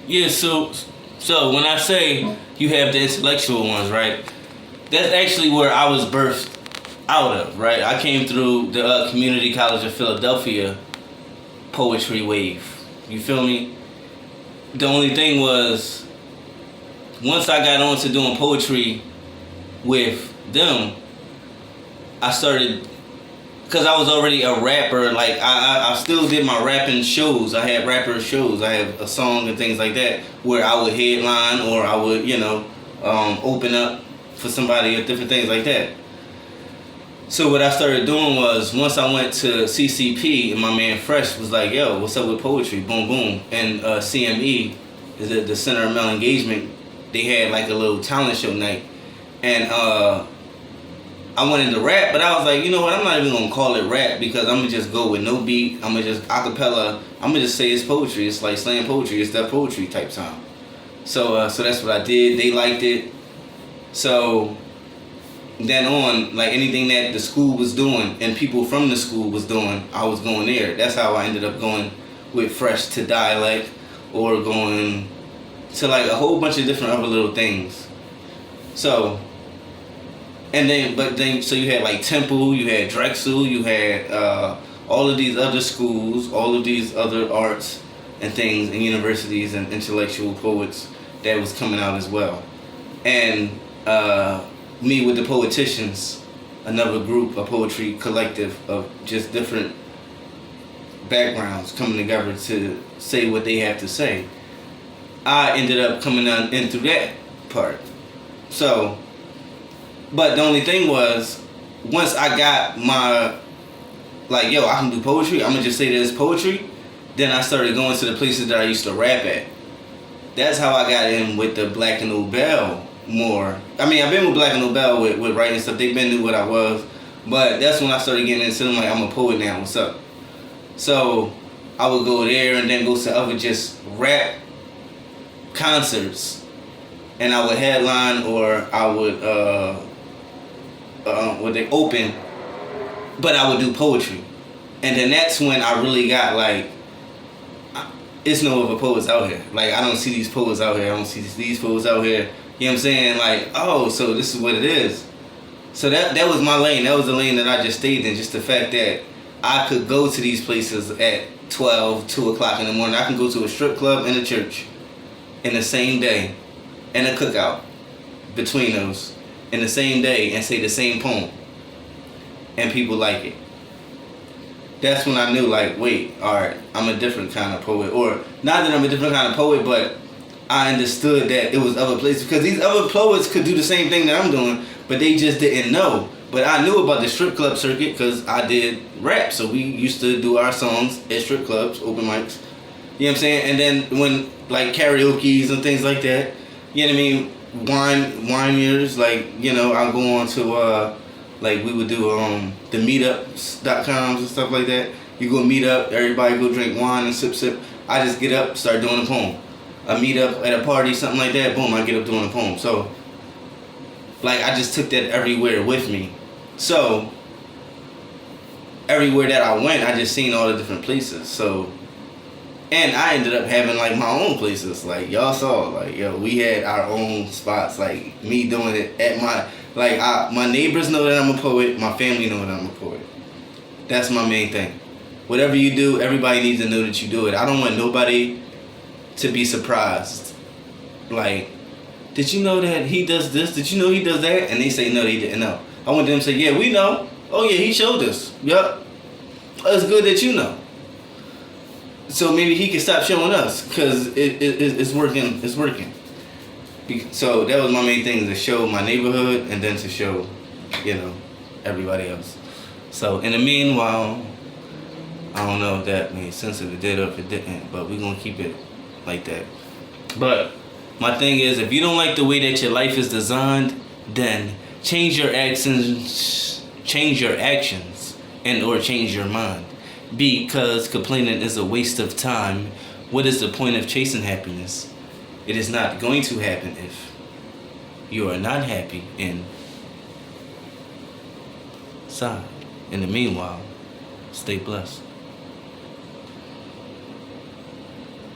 Yeah, so when I say you have the intellectual ones, right? That's actually where I was birthed out of, right? I came through the Community College of Philadelphia poetry wave. You feel me? The only thing was, once I got on to doing poetry with them, I started, because I was already a rapper. Like I still did my rapping shows. I had rapper shows. I had a song and things like that where I would headline or I would open up for somebody or different things like that. So what I started doing was, once I went to CCP and my man Fresh was like, yo, what's up with poetry? Boom, boom. And CME, is the Center of Male Engagement, they had like a little talent show night. And I wanted to rap, but I was like, you know what, I'm not even going to call it rap because I'm going to just go with no beat. I'm going to just acapella. I'm going to just say it's poetry. It's like slam poetry. It's that poetry type time. So that's what I did. They liked it. So then on, like anything that the school was doing and people from the school was doing, I was going there. That's how I ended up going with Fresh to Dialect, or going to like a whole bunch of different other little things. So, so you had like Temple, you had Drexel, you had all of these other schools, all of these other arts and things and universities and intellectual poets that was coming out as well. And me with the Poeticians, another group, a poetry collective of just different backgrounds coming together to say what they have to say. I ended up coming on in through that part. So, but the only thing was, once I got my, like, yo, I can do poetry, I'm gonna just say that it's poetry, then I started going to the places that I used to rap at. That's how I got in with the Black and Nobel more. I mean, I've been with Black and Nobel with writing stuff. They've been knew what I was. But that's when I started getting into them, like, I'm a poet now, what's up? So I would go there and then go to other just rap concerts. And I would headline, or I would, would they open, but I would do poetry. And then that's when I really got like, it's no other poets out here. Like, I don't see these poets out here. I don't see these poets out here. You know what I'm saying? Like, oh, so this is what it is. So that was my lane. That was the lane that I just stayed in. Just the fact that I could go to these places at 12, 2 o'clock in the morning. I can go to a strip club and a church in the same day, and a cookout between those in the same day, and say the same poem. And people like it. That's when I knew, like, wait, all right, I'm a different kind of poet. Or not that I'm a different kind of poet, but I understood that it was other places, because these other poets could do the same thing that I'm doing, but they just didn't know. But I knew about the strip club circuit because I did rap, so we used to do our songs at strip clubs, open mics. You know what I'm saying? And then when, like, karaoke's and things like that, you know what I mean? Wine years, like, you know, I'll go on to, like, we would do the meetups.coms and stuff like that. You go meet up, everybody go drink wine and sip. I just get up, start doing a poem. A meet up at a party, something like that, boom, I get up doing a poem. So, like, I just took that everywhere with me. So, everywhere that I went, I just seen all the different places. So, and I ended up having, like, my own places. Like, y'all saw, like, yo, we had our own spots. Like, me doing it at my, like, my neighbors know that I'm a poet. My family know that I'm a poet. That's my main thing. Whatever you do, everybody needs to know that you do it. I don't want nobody to be surprised. Like, did you know that he does this? Did you know he does that? And they say, no, they didn't know. I want them to say, yeah, we know. Oh, yeah, he showed us. Yup. It's good that you know. So maybe he can stop showing us, because it's working. It's working. So that was my main thing, to show my neighborhood and then to show, you know, everybody else. So in the meanwhile, I don't know if that made sense, if it did or if it didn't, but we're going to keep it like that. But my thing is, if you don't like the way that your life is designed, then change your actions, and or change your mind. Because complaining is a waste of time. What is the point of chasing happiness? It is not going to happen if you are not happy inside. In the meanwhile, stay blessed.